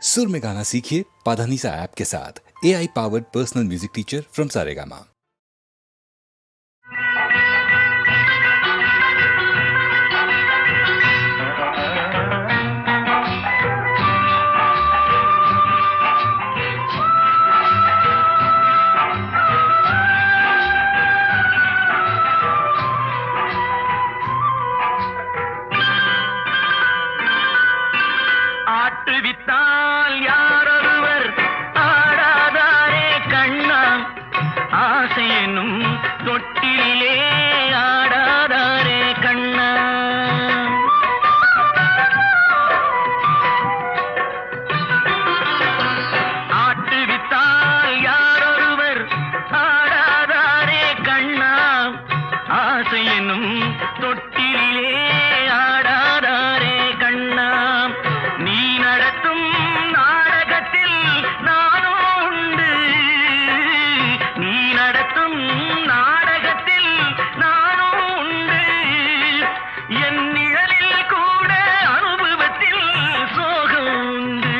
सुर में गाना सीखिए पाधानीसा ऐप के साथ। AI powered personal music teacher from Saregama. ஆட்டுவித்தால் யாரொருவர் ஆடாதாரே கண்ணா, ஆசை என்னும் தொட்டிலே ஆடாதாரே கண்ணா. ஆட்டுவித்தால் யாரொருவர் ஆடாதாரே கண்ணா, ஆசை என்னும் தொட்டிலே ஆடாதாரே கண்ணா. நீ நடத்தும் நாடகத்தில் நானும் உண்டு, நீ நடத்தும் நாடகத்தில் நானும் உண்டு. என் நிழலில் கூட அனுபவத்தில் சோகம் உண்டு.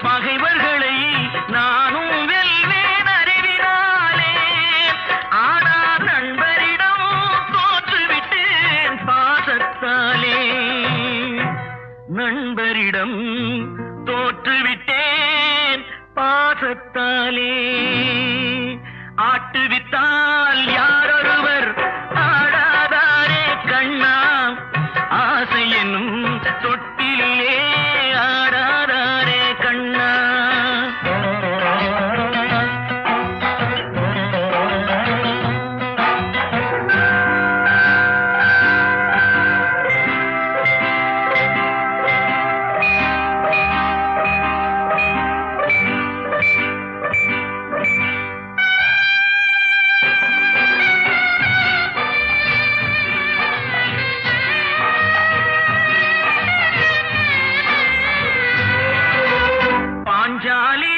பகைவர்களை நானும் வெல்வேன் அறிவினாலே, ஆனால் நண்பரிடம் தோற்றுவிட்டேன் பாசத்தாலே. நண்பரிடம் தோற்றுவிட்டேன் பாசத்தாலே. ஆட்டுவித்தால் யாரொருவர் ஆடாதாரே கண்ணா, ஆசை என்னும் தொட்டிலே ஆடாதாரே கண்ணா. பாஞ்சாலி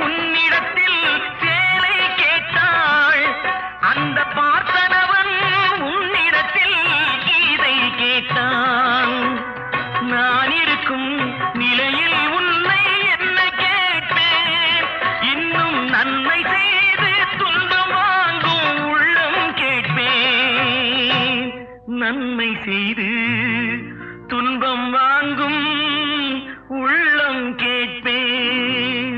உன்னிடத்தில் சேலை கேட்டாள், அந்த பார்த்தனவன் உன்னிடத்தில் கீதை கேட்டான். நான் இருக்கும் நிலையில் உன்னை என்ன கேட்பேன், இன்னும் நன்மை செய்து துன்பம் வாங்கும் உள்ளம் கேட்பேன். நன்மை செய்து துன்பம் வாங்கும் உள்ளம் கேட்பேன்.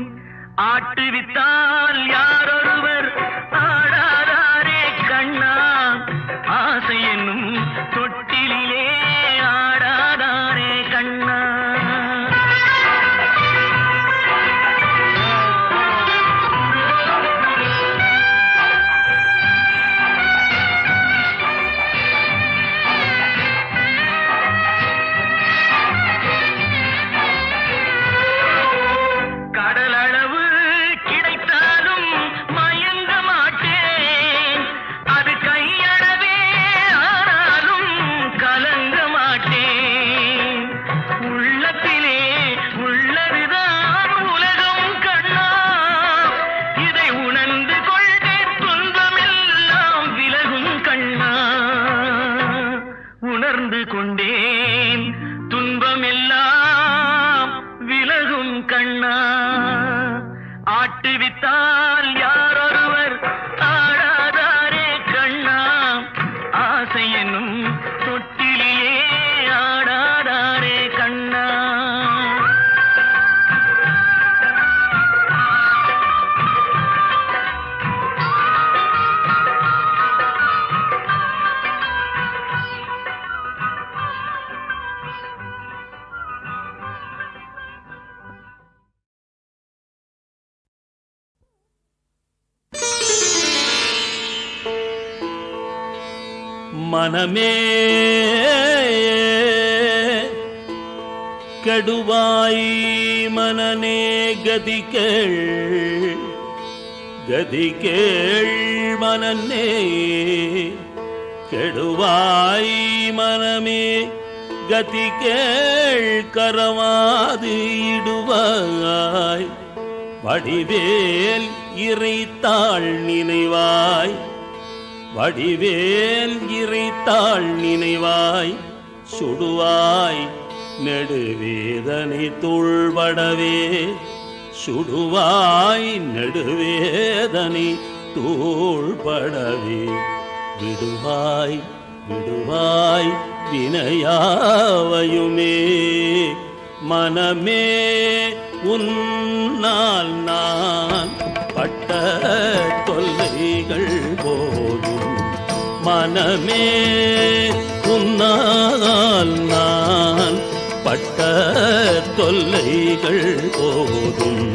ஆட்டுவித்தால் யாரொருவர் ஆடாதாரே கண்ணா, ஆசை என்னும் தொட்டிலே ஆடாதாரே கண்ணா. கடலளவு கிடைத்தாலும் மயங்க மாட்டேன், அது கையளவே ஆனாலும் கலங்க மாட்டேன். உள்ளத்திலே உள்ளதுதான் உலகம் கண்ணா, இதை உணர்ந்து கொண்டேன் துன்பமெல்லாம் விலகும் கண்ணா. உணர்ந்து கொண்டேன் துன்பமெல்லாம் விலகும் கண்ணா. ஆட்டுவித்தால் யாரொருவர் ஆடாதாரே கண்ணா, ஆசை என்னும் தொட்டிலே ஆடாதாரே கண்ணா. மனமே கெடுவாய் மனனே கதிகேள், கதிகேள் மனனே கெடுவாய் மனமே கதிகேள், கரவாது இடுவாய் வடிவேல் இறைத்தாள் நினைவாய், வடிவேல் இறைத்தாள் நினைவாய் சுடுவாய் நெடுவேதனை தூள்படவே சுடுவாய் நெடுவேதனை தூள்படவே விடுவாய் விடுவாய் வினையாவையுமே மனமே உன்னால் நான் பட்ட தொல்லைகள் போதும் மனமே உன்னால் நான் பட்ட தொல்லைகள் போதும்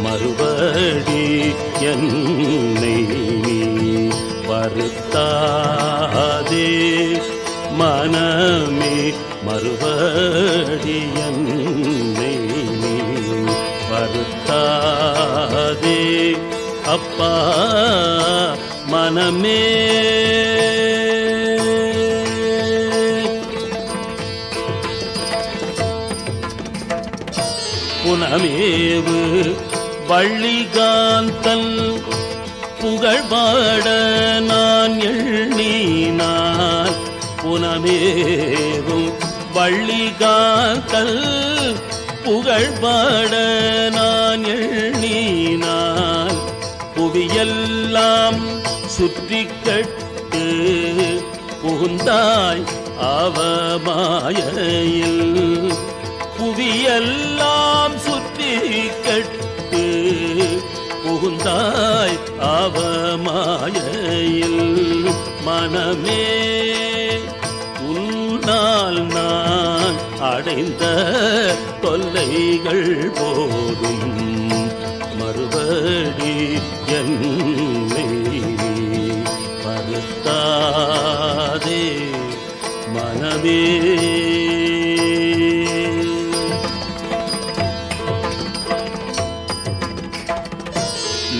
மறுபடி என்னை நீ வருத்தாதே மனமே மறுபடி என்னை நீ வருத்தாதே அப்பா மனமே புனமேவு வள்ளிகாந்தல் புகழ்பாட நான் எண்ணினான் புனமேவும் வள்ளிகாந்தல் புகழ்பாட நான் எண்ணினான் புவியெல்லாம் சுற்றி கட்டு புகுந்தாய் அவமாயில் புவியெல்லாம் சுற்றி கட்டு புகுந்தாய் அவமாயில் மனமே உன்னால் நான் அடைந்த தொல்லைகள் போதும் மறுபடி என்னை வருத்தாதே மனமே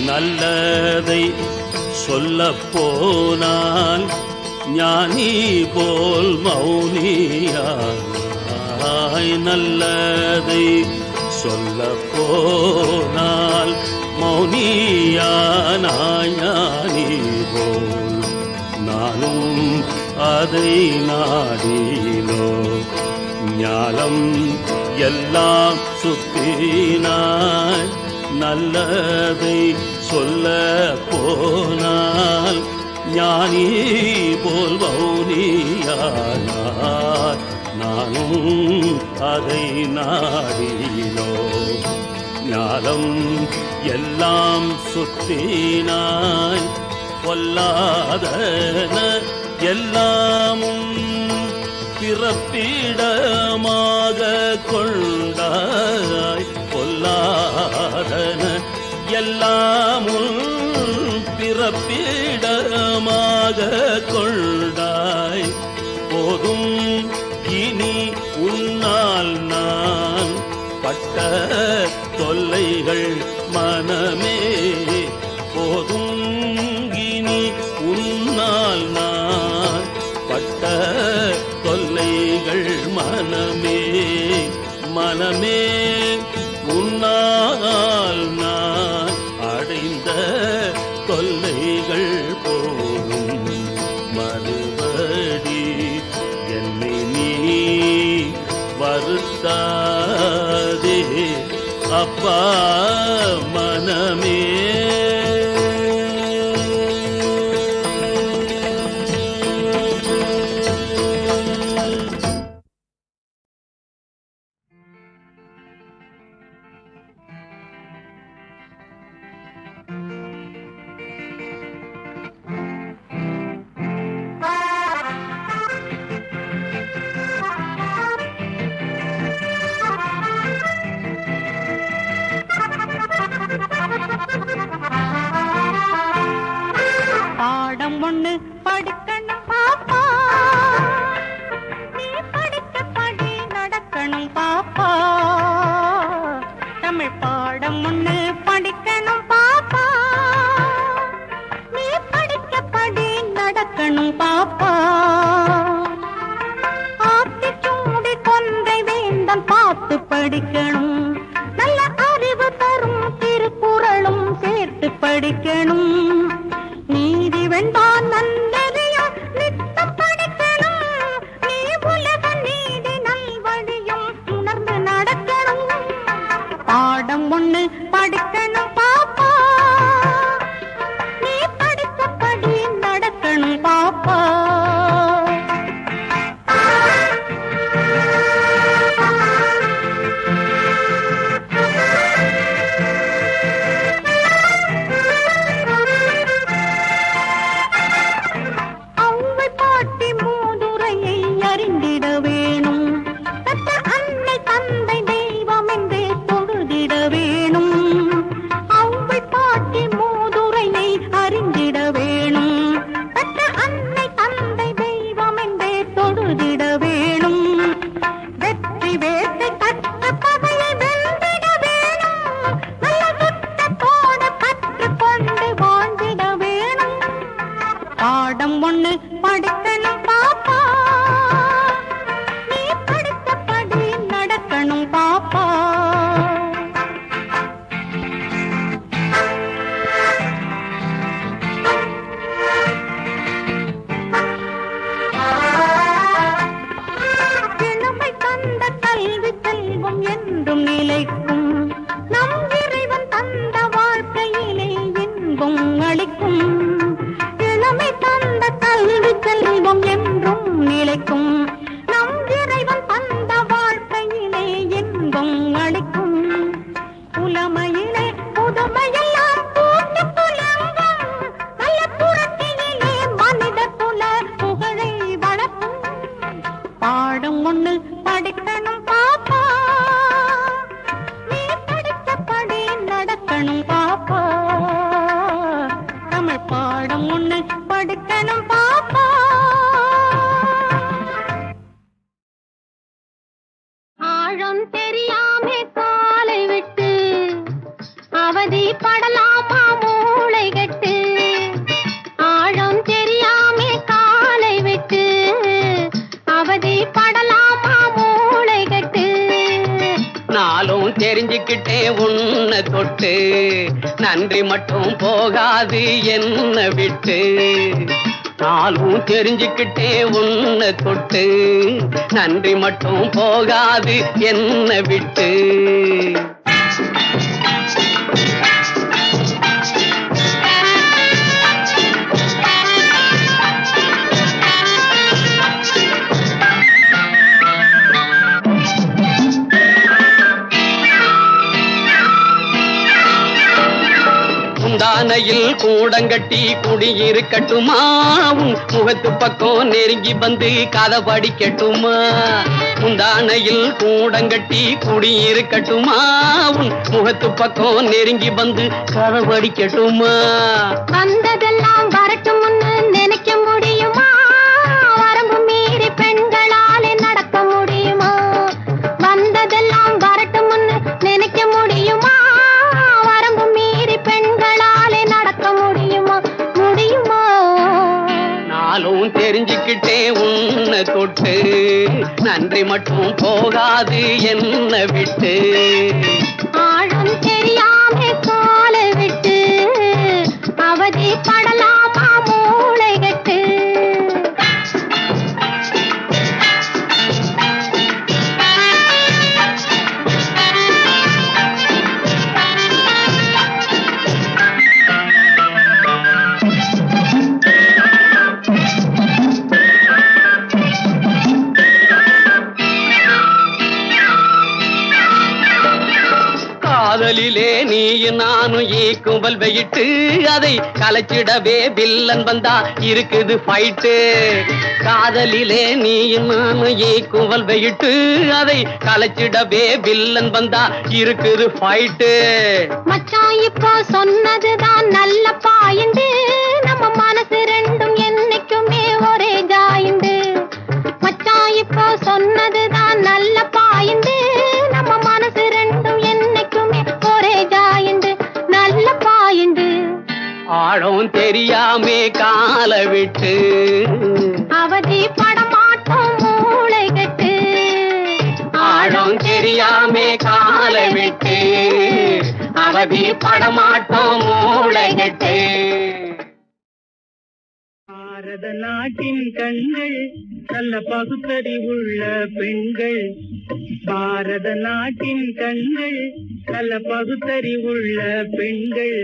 நல்லதை சொல்ல போனால் ஞானி போல் மௌனியாய் நல்லதை சொல்ல போனால் மௌனியானாய் ஞானி போல் நானும் அதை நாடினோ ஞானம் எல்லாம் சுத்தினாய் நல்லதை சொல்ல போனால் ஞானி போல் மௌனியானார் நானும் அதை நாடினோ ஞானம் எல்லாம் சுற்றினாய் பொல்லாதன எல்லாமும் பிறப்பிடமாக கொண்டாய் பொல்லாதன எல்லாமும் பிறப்பிடமாக கொண்டாய் போதும் இனி உன்னால் நான் பட்ட தொல்லைகள் மனமே போதும் இனி உன்னால் நான் பட்ட தொல்லைகள் மனமே மனமே உன்னால் நான் அடைந்த தொல்லைகள் போதும் மறுபடி என்னை நீ வருத்தாதே அப்பா மனமே பாடம் ஒண்ணு படிக்கணும் பாப்பா, நீ படிக்கப்படி நடக்கணும் பாப்பா. தமிழ் பாடம் ஒண்ணு படிக்கணும் பாப்பா, நீ படிக்கப்படி நடக்கணும் பாப்பா. ஆத்திச்சூடி கொன்றை வேந்தன் பார்த்து படிக்கணும், நல்ல அறிவு தரும் திருக்குறளும் சேர்த்து படிக்கணும். நீதி வெண்பான் நன்னெறிய நித்தம் படிக்கணும், நீ உலக நீதி நல்வழி நிலைக்கும். நம் இறைவன் தந்த வாழ்க்கையிலே இன்பம் அளிக்கும். இளமை தந்த கல்வி செல்வம் என்றும் நிலைக்கும். நம் இறைவன் தந்த வாழ்க்கையிலே இன்பம் அளிக்கும். புலமையிலே புதுமையெல்லாம் பூத்து புலங்கும். நல்ல புரட்சியிலே மனித குல புகழை வளர்க்கும். பாடம் ஒண்ணு படிக்கணும் பாப்பா, நீ படித்தபடி நடக்கணும் பாப்பா. தமிழ் பாடம் ஒண்ணு படிக்கணும் பாப்பா. ஆழம் தெரியாமே காலை விட்டு அவதி படலாமா மூளை கட்டு. ஆழம் தெரியாமே காலை விட்டு அவதி படலாமா மூளை கட்டு. நாளும் தெரிஞ்சுக்கிட்டே உன்னை தொட்டு நன்றி மட்டும் போகாது என்ன விட்டு. நாளும் தெரிஞ்சுக்கிட்டே உன்னை தொட்டு நன்றி மட்டும் போகாது என்ன விட்டு. முந்தானையில் கூடங்கட்டி குடியிருக்கட்டுமா, உன் முகத்து பக்கம் நெருங்கி வந்து கதை படிக்கட்டுமா. முந்தானையில் கூடங்கட்டி குடியிருக்கட்டுமா, உன் முகத்து பக்கம் நெருங்கி வந்து கதை படிக்கட்டுமா. வந்ததெல்லாம் வரட்டும்னு நினைக்க முடியுமா, வரம்பு மீறி பெண்களாலே நடக்க முடியுமா. வந்ததெல்லாம் வரட்டும்னு நினைக்க முடியுமா, வரம்பு மீறி பெண்களாலே நடக்க முடியுமா. முடியுமா. நாளும் தெரிஞ்சுக்கிட்டே உன்னை தொட்டு நன்றி மட்டும் போகாது என்ன விட்டு. ஆழம் தெரியாமே காலை விட்டு அவதி படலாமா மூளை கட்டு. காதலிலே நீயும் நானும் ஈக்கும்பல் வெயிட்டு அதை கலைச்சிடவே வில்லன் வந்தா இருக்குது ஃபைட்டு. காதலிலே நீயும் நானும் ஈக்கும்பல் வெயிட்டு அதை கலைச்சிடவே வில்லன் வந்தா இருக்குது ஃபைட்டு. மச்சான் இப்போ சொன்னதுதான் நல்ல பாயிண்டு, நம்ம மனசு ரெண்டும் என்னைக்குமே ஒரே ஜாயிண்டு. மச்சான் இப்போ சொன்னதுதான் நல்ல பாயிண்டு, நம்ம மனசு ரெண்டும் என்னைக்குமே ஒரே ஜாயிண்டு. நல்ல பாயிண்டு. ஆழம் தெரியாமே காலை விட்டு அவதி படமாட்டோம் மூளை கட்டு. ஆழம் தெரியாமே காலை விட்டு அவதி படமாட்டோம் மூளை கட்டு. பாரத நாட்டின் கண்கள் நல்ல பகுத்தறிவுள்ள பெண்கள். பாரத நாட்டின் கண்கள் நல்ல பகுத்தறிவுள்ள பெண்கள்.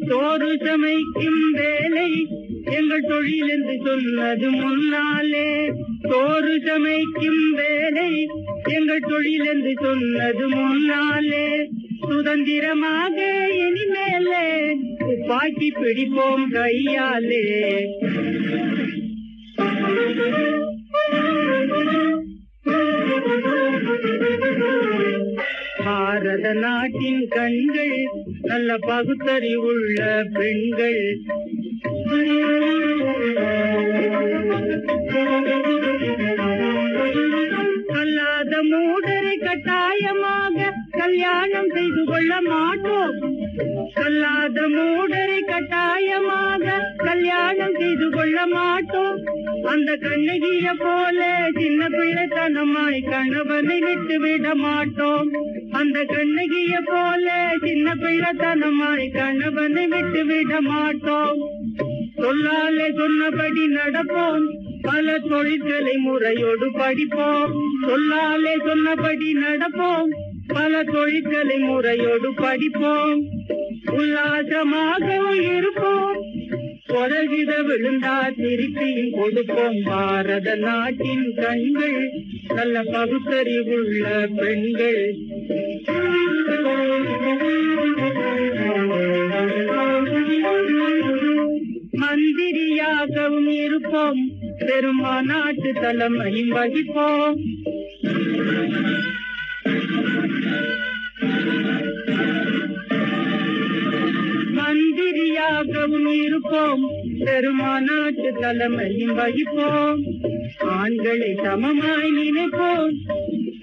சோறு சமைக்கும் வேலை எங்கள் தொழில் என்று சொன்னது முன்னாலே. சோறு சமைக்கும் வேலை எங்கள் தொழில் என்று சொன்னது முன்னாலே. சுதந்திரமாக இனிமேலே துப்பாக்கி பிடிப்போம் கையாலே. பாரத நாட்டின் கண்கள் நல்ல பகுத்தறிவுள்ள பெண்கள். கல்லாத மூடரை கட்டாயமாக கல்யாணம் செய்து கொள்ள மாட்டோம். கல்லாத மூடரை கட்டாயமாக கல்யாணம் செய்து கொள்ள மாட்டோம். அந்த கண்ணகிய போல சின்ன பிள்ளைத்தனமாய் கணவனை விட்டு விட மாட்டோம். அந்த கண்ணகிய போல சின்ன பிள்ளைத்தனமாய் கணவனை விட்டு விட மாட்டோம். சொல்லாலே சொன்னபடி நடப்போம், பல தொழில்களை முறையோடு படிப்போம். சொல்லாலே சொன்னபடி நடப்போம், பல தொழில்களை முறையோடு படிப்போம். உல்லாசமாகவும் இருப்போம், தொடர்கித விழுந்தா திருப்பியும் கொடுப்போம். பாரத நாட்டின் கண்கள் நல்ல பகுத்தறிவுள்ள பெண்கள். மந்திரியாகவும் இருப்போம், பெருமாநாட்டு தலைமையும் வகிப்போம். மந்திரியாகவும் இருப்போம், பெருமாநாட்டு தலைமையும் வகிப்போம். ஆண்களை சமமாய் நினைப்போம்,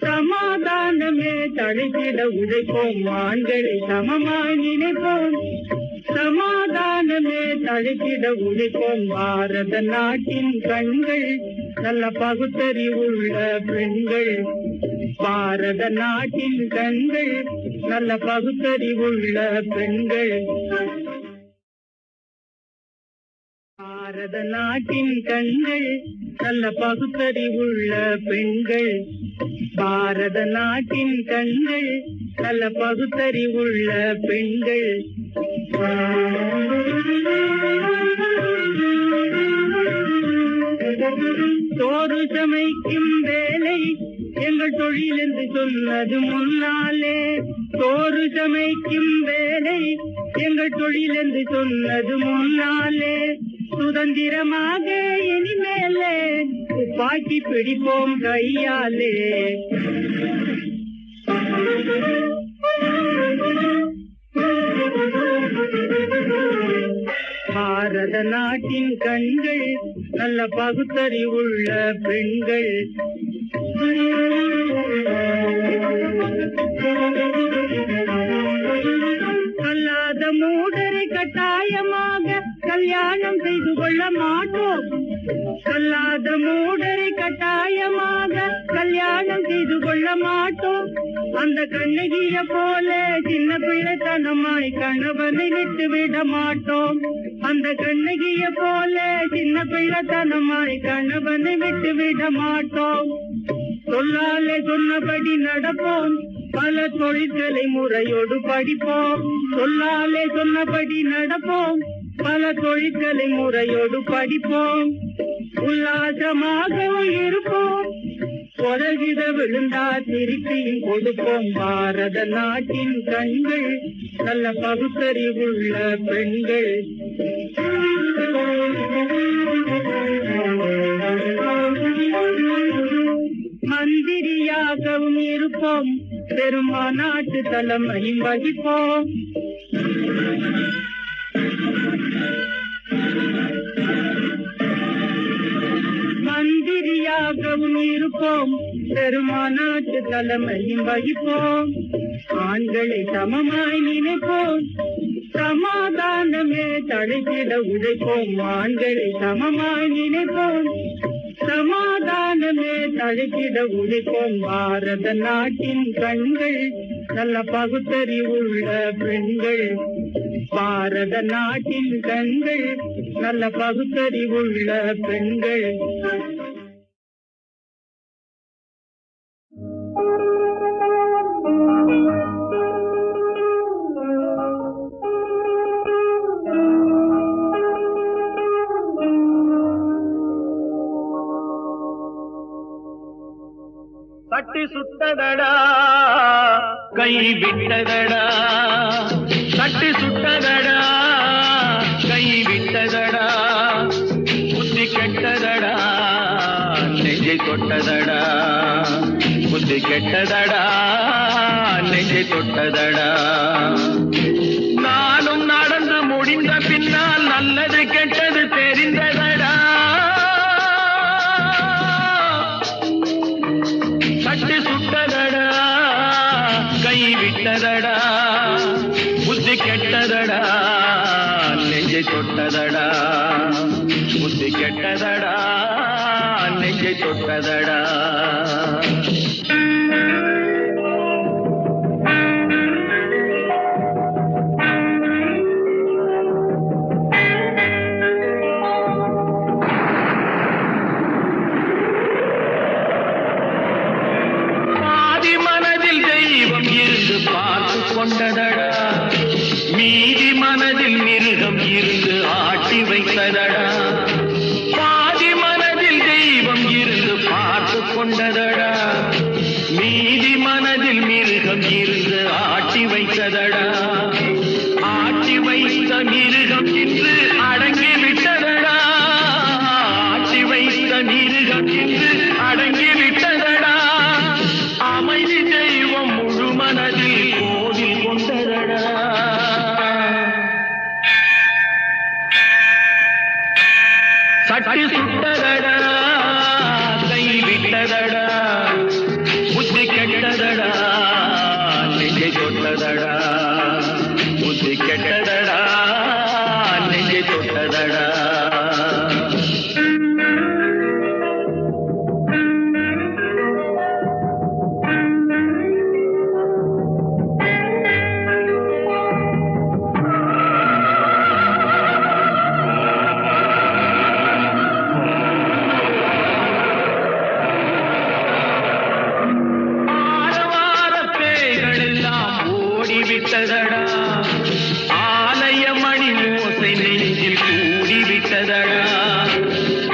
சமாதானமே தழைத்திட உழைப்போம். ஆண்களை சமமாய் நினைப்போம், சமாதானமே தழைத்திட உழைப்போம். பாரத நாட்டின் கண்கள் நல்ல பகுத்தறிவுள்ள பெண்கள். பாரத நாட்டின் கண்கள் நல்ல பகுத்தறிவுள்ள பெண்கள். பாரத நாட்டின் கண்கள் நல்ல பகுத்தறிவுள்ள பெண்கள். பாரத நாட்டின் கண்கள் நல்ல பகுத்தறிவுள்ள பெண்கள். சோறு சமைக்கும் வேலை எங்கள் தொழில் என்று சொன்னது முன்னாலே. சோறு சமைக்கும் வேலை எங்கள் தொழில் என்று சொன்னது முன்னாலே. சுதந்திரமாக இனிமேலே துப்பாக்கி பிடிப்போம் கையாலே. பாரத நாட்டின் கண்கள் நல்ல பகுத்தறிவுள்ள பெண்கள். கல்லாத மூடரை கட்டாயமாக கல்யாணம் செய்து கொள்ள மாட்டோம். கல்லாத மூடரை கட்டாயமாக கல்யாணம் செய்து கொள்ள மாட்டோம். அந்த கண்ணகிய போல சின்ன பிள்ளைத்தனமாய் கணவனை விட்டு விட மாட்டோம். அந்த கண்ணகிய போல சின்ன பிள்ளைத்தனமாய் கணவனை விட்டு விட மாட்டோம். சொல்லாலே சொன்னபடி நடப்போம், பல தொழில்களை முறையோடு படிப்போம். சொல்லாலே சொன்னபடி நடப்போம், பல தொழில்களை முறையோடு படிப்போம். உல்லாசமாகவும் இருப்போம், தொடர்கித விழுந்தா திருப்பியும் கொடுப்போம். பாரத நாட்டின் கண்கள் நல்ல பகுத்தறிவுள்ள பெண்கள். மந்திரியாகவும் இருப்போம், பெருமாநாட்டு தலைமையும் வகிப்போம். மந்திரியாகவும் இருப்போம், பெருமாநாட்டு தலைமையும் வகிப்போம். ஆண்களை சமமாய் நினைப்போம், சமாதானமே தழைத்திட உழைப்போம். ஆண்களை சமமாய் நினைப்போம், சமாதானமே தழைத்திட உழைப்போம். பாரத நாட்டின் கண்கள் நல்ல பகுத்தறிவுள்ள பெண்கள். பாரத நாட்டின் கண்கள் நல்ல பகுத்தறிவுள்ள பெண்கள். தட்டி சுட்டதடா கை விட்டதடா, தட்டி சுட்டதடா கை விட்டதடா, புத்தி கெட்டதடா நெஞ்சை தொட்டதடா, புத்தி கெட்டதடா நெஞ்சை தொட்டதடா. நானும் நடந்து முடிந்த பின்னால் நல்லது கெட்டது தெரிந்ததடா. தட்டி சுட்டதடா கை விட்டதடா, புத்தி கெட்டதடா நெஞ்சை தொட்டதடா, புத்தி கெட்டதடா நெஞ்சை தொட்டதடா. மிருகம் இன்று அடங்கி விட்டதடா அமைதி தெய்வம் முழு மனதில் கோவில் கொண்டதடா சட்டி சுட்டதடா கை விட்டதடா புத்தி கெட்டதடா நெஞ்சை தொட்டதடா புத்தி கெட்டதடா நெஞ்சை தொட்டதடா விட்டதடா ஆலய மணி ஓசை நெஞ்சில் கூடிவிட்டதடா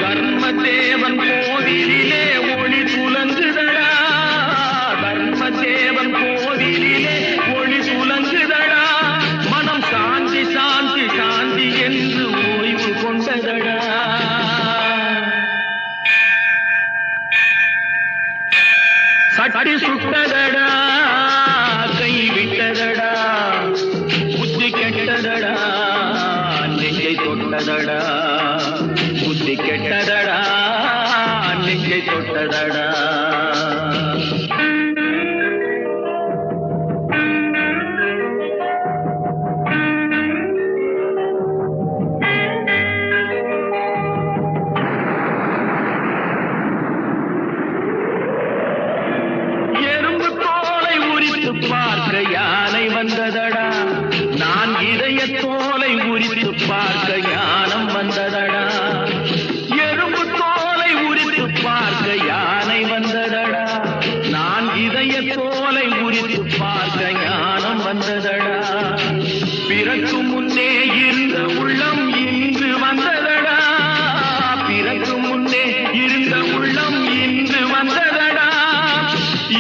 கர்மதேவன் கோவிலிலே ஒளி துலங்குதடா கர்மதேவன் கோவிலிலே ஒளி துலங்குதடா மனம் சாந்தி சாந்தி சாந்தி என்று ஓய்வு கொண்டதடா சட்டி சுட்டதடா கை விட்டதடா புத்தி கெட்டதடா நெஞ்சை தொட்டதடா புத்தி கெட்டதடா நெஞ்சை தொட்டதடா பார்க்க யானை வந்ததடா நான் இதய தோலை உரித்து பார்க்க ஞானம் வந்ததடா எறும்பு தோலை உரித்து பார்க்க யானை வந்ததடா நான் இதய தோலை உரித்து பார்க்க ஞானம் வந்ததடா பிறக்கு முன்னே இருந்த உள்ளம் இன்று வந்ததடா பிறக்கு முன்னே இருந்த உள்ளம் இன்று வந்ததடா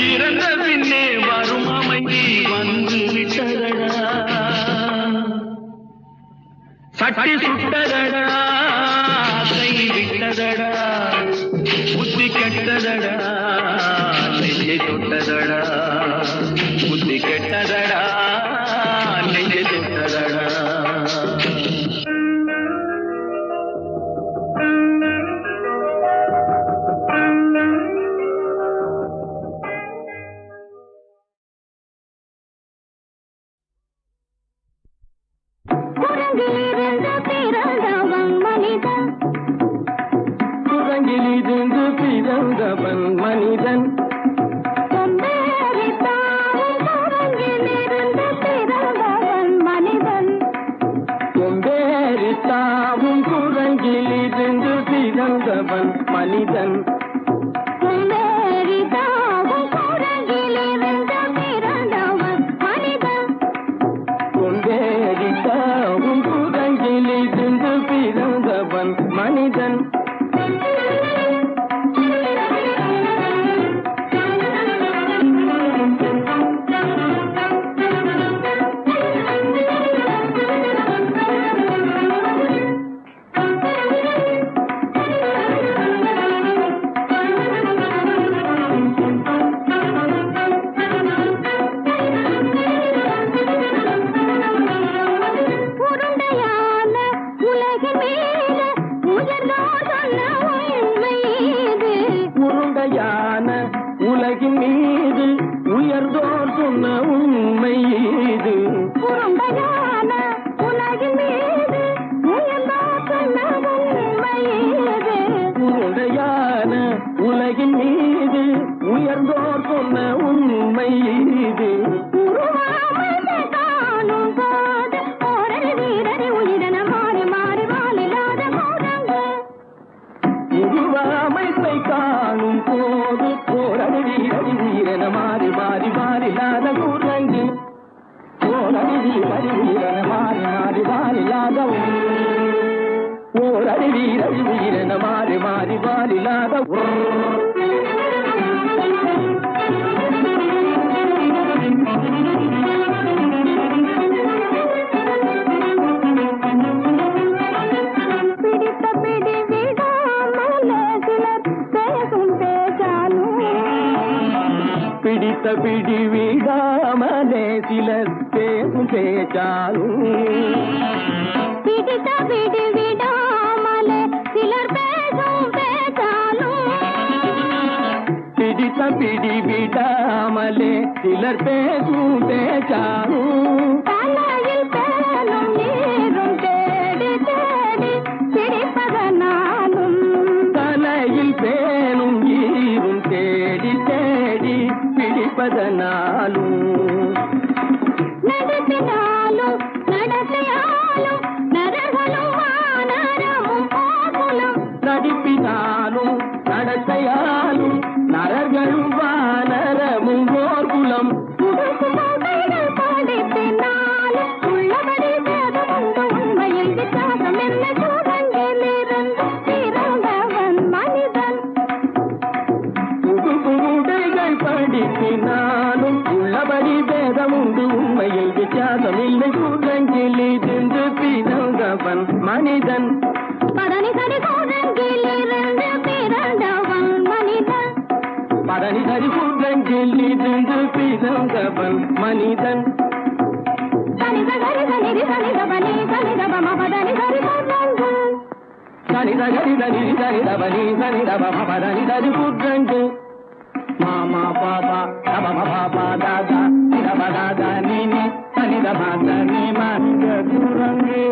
இறந்த பின்னே வரும் அமைதி வந்து விட்டதடா சட்டி சுட்டதடா கை விட்டதடா புத்தி கெட்டதடா நெஞ்சை தொட்டதடா புத்தி கெட்டதடா நெஞ்சை தொட்டதடா குரங்கிலிருந்து பிறந்தவன் மனிதன் கொம்பேறி தாவும் குரங்கிலிருந்து பிறந்தவன் மனிதன் கொம்பேறி தாவும் குரங்கிலிருந்து பிறந்தவன் மனிதன் உலகின் மீது உயர்ந்தோர் சொன்ன உண்மை இது உருண்டையான உலகின் மீது உயர்ந்தோர் சொன்ன உண்மை இது உருண்டையான உலகின் மீது உயர்ந்தோர் சொன்ன உண்மை இது உருவாமையை காணும் போது ஓரடி வீரடி உயிரென மாறி மாறி வாழில்லாத போதங்கு உருவாமைப்பை காணும் போது போரடி வீரடி வீரன மாறி மாறி மாறிலாத குரங்கு போரடி வீரடி வீரன மாறி மாறி மாறிலாத போரடி வீரடி வீரன மாறி மாறி மாறிலாத பிடித்த பிடி விடாமல் சிலர் பிடித்த பிடி விடாமலே சிலர் பேசும் பேச்சாலும் பிடித்த பிடி விடாமலே சிலர் பேசும் பேச்சாலும் பிடித்த பிடி விடாமலே சிலர் பேசும் பேச்சாலும் தலையில் பேனும் நீரும் தேடி தேடி பிடிப்பதனாலும் தலையில் பேனும் ஈரும் தேடி தேடி பிடிப்பதனாலும் நடத்தினாலும் நடத்தையாலும் நரர்களும் வானரமும் ஆகுலம் நடிப்பினாலும் நடத்தையாலும் நரர்களும் வானரமும் போர்க்குலம் கைகள் படித்தினாலும் உள்ளபடி வேதமுண்டு உண்மையில் வித்தியாசம் என்ன சூழங்கிலிருந்து பிறந்தவன் மனிதன் உடைகள் படிப்பினாலும் உள்ளபடி பேதமுண்டு உண்மையில் வித்தியாசம் இல்லை கூடங்கிலிருந்து பிறந்தவன் மனிதன் பதனி சரி சூழங்கிலிருந்து பிறந்தவன் மனிதன் பதனி சரி கூடங்கிலிருந்து பிறந்தவன் மனிதன் சனித கரி சனிதி சனிதபனி சனிதபம பதனி சரி சூழங்கு சனித கரிதனி சனிதபனி சனிதபம பதனி சரி கூடங்கு மாமா பாபா தபம பாபா தாதா நிதப தாதா நீனி சனிதப தனி மனித குரங்கு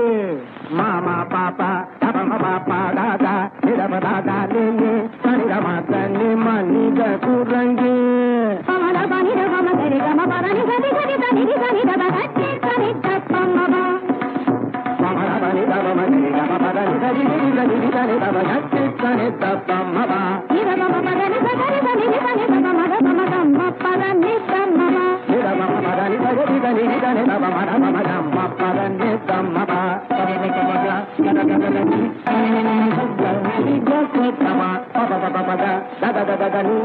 மாமா பாப்பா தபம பாப்பா தாதா நிதப தாதா நீனி சனிதப தனி மனித குரங்கு பமத பனித பம சரி கம பதனி சரி சரி சனிதி சனிதப கச்சி சனி தப்பமப பமத பனி தபம சரி கம பதனி சரி சரி சனிதப கச்சி சனி தப்பமப நிதபம பதனி சரி சனிதி சனிதப மத பம தம்ம பதனி தம்மப நிதபம பதனி சரி சனிதி சனிதப மத பம தம்ம பதனி தம்மப பதனி கமக கனகனனி நினி ஜசதப பப பப பத தத தத தனி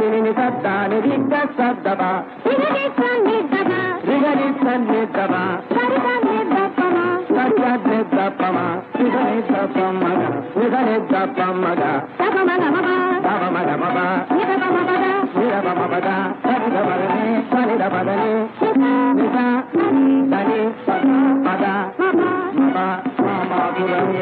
நினி சத்த நிதி சத்தப நிதி சனிதப ரிகரி சன்னிதப சரி சனிதபம சத்யத்ரி தப்பம நிதனி தப்பமக நிதனி தப்பமக தபமகமப தபமகமப நிதபமபத நிதபமபத சனிதபதனி சனிதபதனி நித தனி பத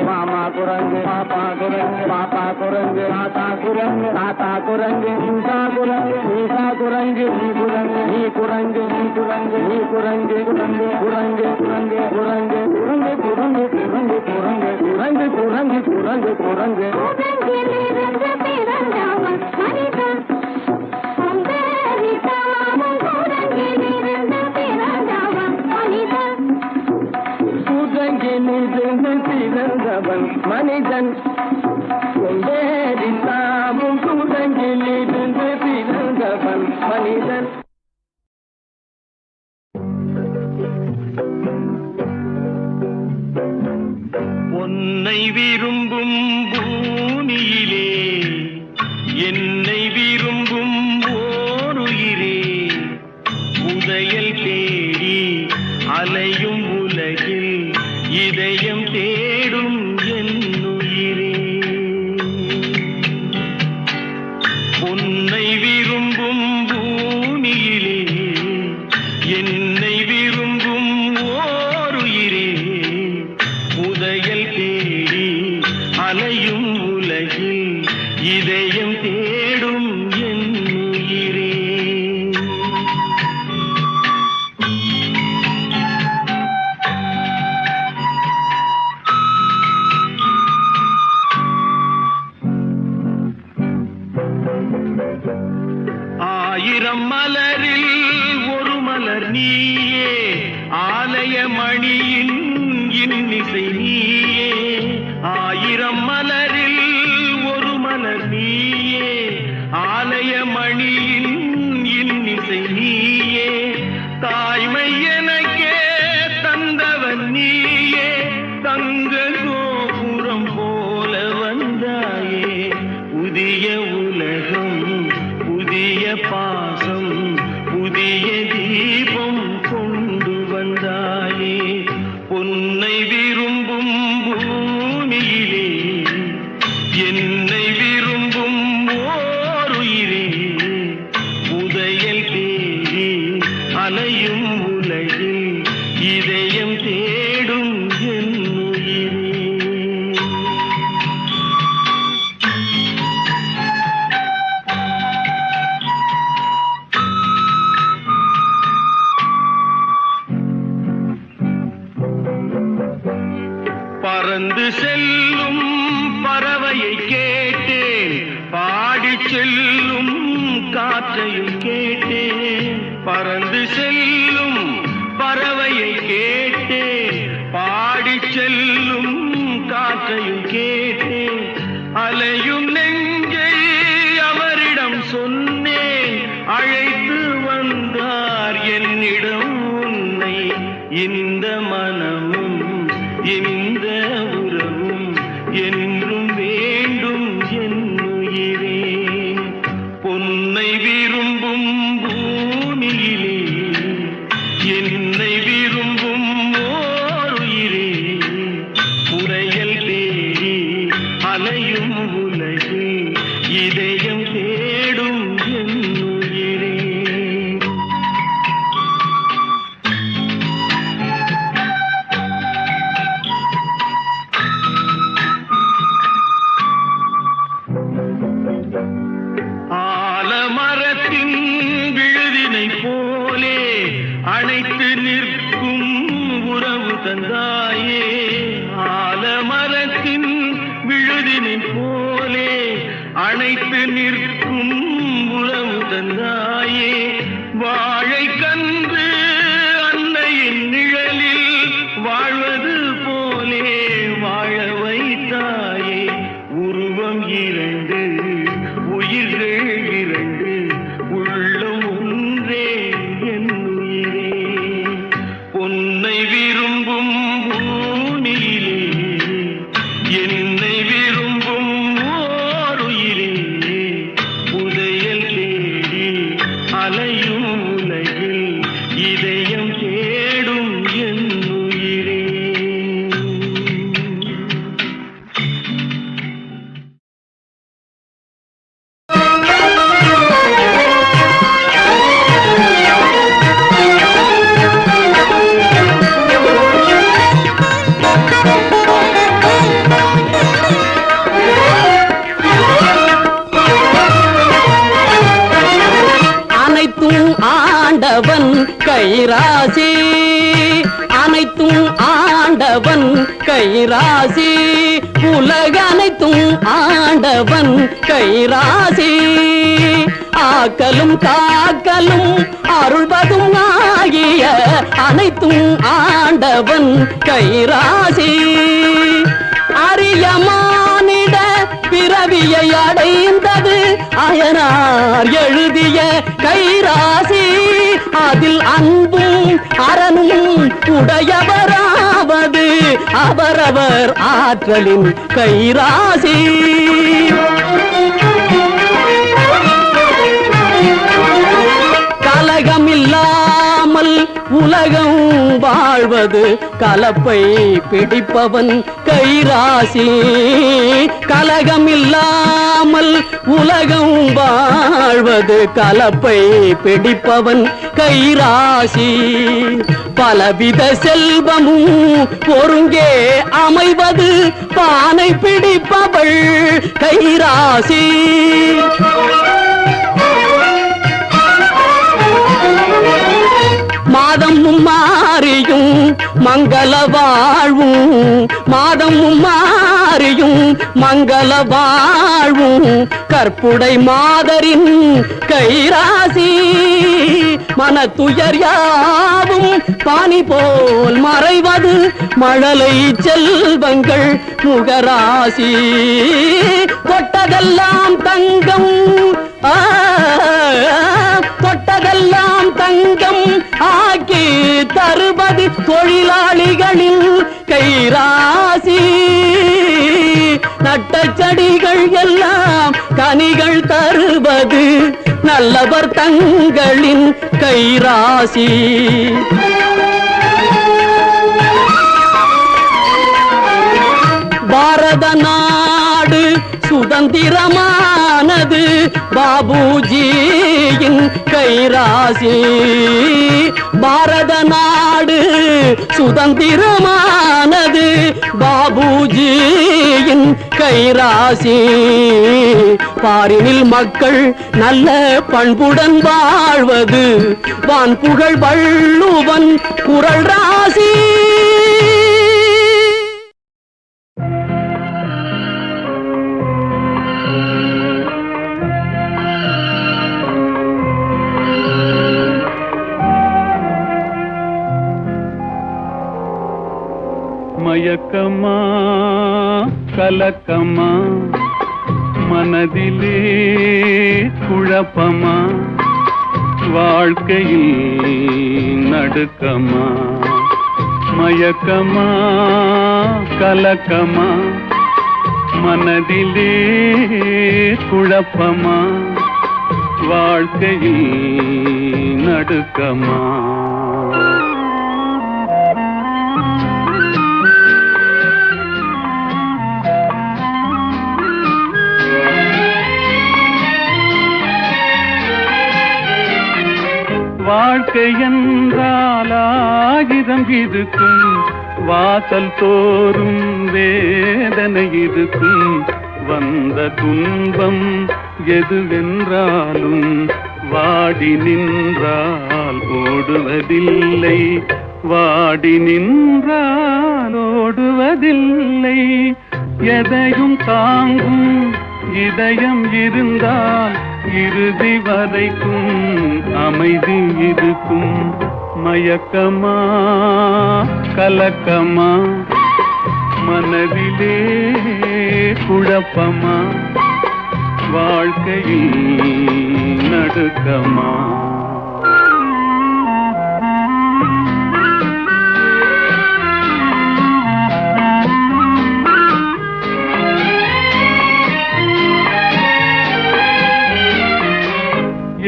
மாமா குரங்கு பாப்பா குரங்கு பாப்பா குரங்கு தாத்தா குரங்கு தாத்தா குரங்கு நீசா குரங்கு நீசா குரங்கு நீ குரங்கு நீ குரங்கு நீ குரங்கு நீ குரங்கு குரங்கு குரங்கு குரங்கு குரங்கு குரங்கு குரங்கு குரங்கு குரங்கு குரங்கு குரங்கு குரங்கு சூழங்கிலிருந்து பிறந்தவன் மனிதன் சந்தேரித்தாமும் சூழங்கிலிருந்து பிறந்தவன் மனிதன் கூட்டங்கிலிருந்து பிறந்தவன் மனிதன் கொண்டேரித்தாமும் கூட்டங்கிலிருந்து பிறந்தவன் மனிதன் உன்னை விரும்பும் பூமியிலே என்னை விரும்பும் ஓருயிரே உதயல் தேடி அலையும் உலகில் இதயம் தேடும் என்னுயிரே உன்னை விரும்பும் பூமியிலே என்னை விரும்பும் ஓருயிரே உதயல் தேடி அலையும் உலகில் இதயம் தேடும் என்னுயிரே ஆயிரம் மலரில் ஒரு மலர் நீயே ஆலய மணியின் இன்னிசை நீயே ஆயிரம் மலரில் ஒரு மலர் நீயே ஆலய மணியின் இன்னிசை நீயே தாய்மை எனக்கே தந்தவன் நீயே தங்க கோபுரம் போல வந்தாயே புதிய உலகம் புதிய பாசம் புதிய தீபம் கொண்டு வந்தாயே பொன்னை விரும்பும் பூமியிலே என்னை விரும்பும் ஓருயிரே உதயல் காற்றையும் கேட்டேன், பறந்து செல்லும் பறவையை கேட்டேன், பாடி செல்லும் காற்றையும் கேட்டேன், அலையும் நெஞ்சை அவரிடம் சொன்னேன், அழைத்து வந்தார் என்னிடம் உன்னை, இந்த மனமும் இந்த உறவும் என்றும் வேண்டும் என்னுயிரே, பொன்னை விரும்பும் பூமியிலே என்னை விரும்பும் ஓருயிரே, புரையல் தேடி அலையும் உலகில் இதயம் தேடும் என்னுயிரே. ஆலமரத்தின் விழுதினை போலே அணைத்து நிற்கும் உறவு தந்தாயே, ஆலமரத்தின் விழுதினை போலே அணைத்து நிற்கும் உறவு தந்தாயே, வாழை கன்று அன்னையின் நிழலில் வாழ்வது போலே வாழ வைத்தாயே, உருவம் இரண்டு உயிர்கள் இரண்டு உள்ளம் ஒன்றே என்னுயிரே, பொன்னை விரும்பும் பூமியிலே என்னை விரும்பும் ஓருயிரே, புதையல் தேடி அலையும் உலகில் இதயம் தேடும் என்னுயிரே. அனைத்தும் ஆண்டவன் கைராசி, அனைத்தும் ஆண்டவன் கைராசி, உலக அனைத்தும் ஆண்டவன் கைராசி, ஆக்கலும் காக்கலும் அருள்வதும் ஆகிய அனைத்தும் ஆண்டவன் கைராசி, அரிய மானிட பிறவியை அடைந்தது அயனார் எழுதிய கைராசி, அதில் அன்பும் அரணும் உடையவராவது அவரவர் ஆற்றலின் கைராசி. கலகமில்லாமல் உலகம் வாழ்வது கலப்பை பிடிப்பவன் கைராசி, கலகமில்லாமல் உலகம் வாழ்வது கலப்பை பிடிப்பவன் கைராசி, பலவித செல்வமும் ஒருங்கே அமைவது பானை பிடிப்பவள் கைராசி, மாதமும் மாறியும் மங்கள வாழ்வும், மாதமும் மாறியும் மங்கள வாழ்வும் கற்புடை மாதரின் கைராசி, மனத்துயர் யாவும் பானி போல் மறைவது மழலை செல்வங்கள் முகராசி, தொட்டதெல்லாம் தங்கம் தொட்டதெல்லாம் தங்கம் ஆக்கி தருவது தொழிலாளிகளின் கைராசி, நட்ட செடிகள் எல்லாம் கனிகள் தருவது நல்லவர் தங்களின் கைராசி. பாரத நாடு சுதந்திரமானது பாபுஜியின் கைராசி, பாரத நாடு சுதந்திரமானது பாபுஜியின் கைராசி, பாரினில் மக்கள் நல்ல பண்புடன் வாழ்வது வான்புகழ் வள்ளுவன் குறள் ராசி. கலக்கமா மனதிலே குழப்பமா வாழ்க்கையில் நடுக்கமா மயக்கமா கலக்கமா மனதிலே குழப்பமா வாழ்க்கையில் நடுக்கமா வாழ்க்கை என்றால் 1000 இருக்கும் வாசல் தோறும் வேதனை இருக்கும் வந்த துன்பம் எதுவென்றாலும் வாடி நின்றால் ஓடுவதில்லை வாடி நின்றால் ஓடுவதில்லை எதையும் தாங்கும் இதயம் இருந்தால் இறுதி வரைக்கும் அமைதி இருக்கும் மயக்கமா கலக்கமா மனதிலே குழப்பமா வாழ்க்கையில் நடுக்கமா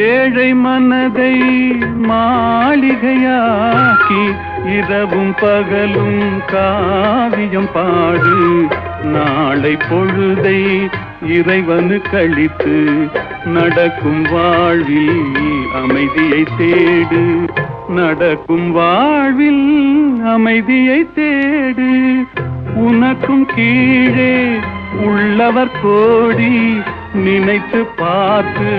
ஏழை மனதை மாளிகையாக்கி இரவும் பகலும் காவியம் பாடு நாளை பொழுதை இறைவனு கழித்து நடக்கும் வாழ்வில் அமைதியை தேடு நடக்கும் வாழ்வில் அமைதியை தேடு உனக்கும் கீழே உள்ளவர் கோடி நினைத்து பார்த்து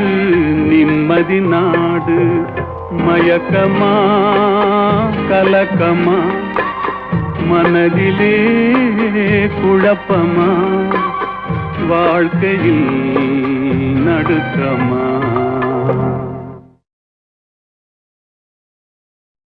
நிம்மதி நாடு மயக்கமா கலக்கமா மனதிலே குழப்பமா வாழ்க்கையில் நடுக்கமா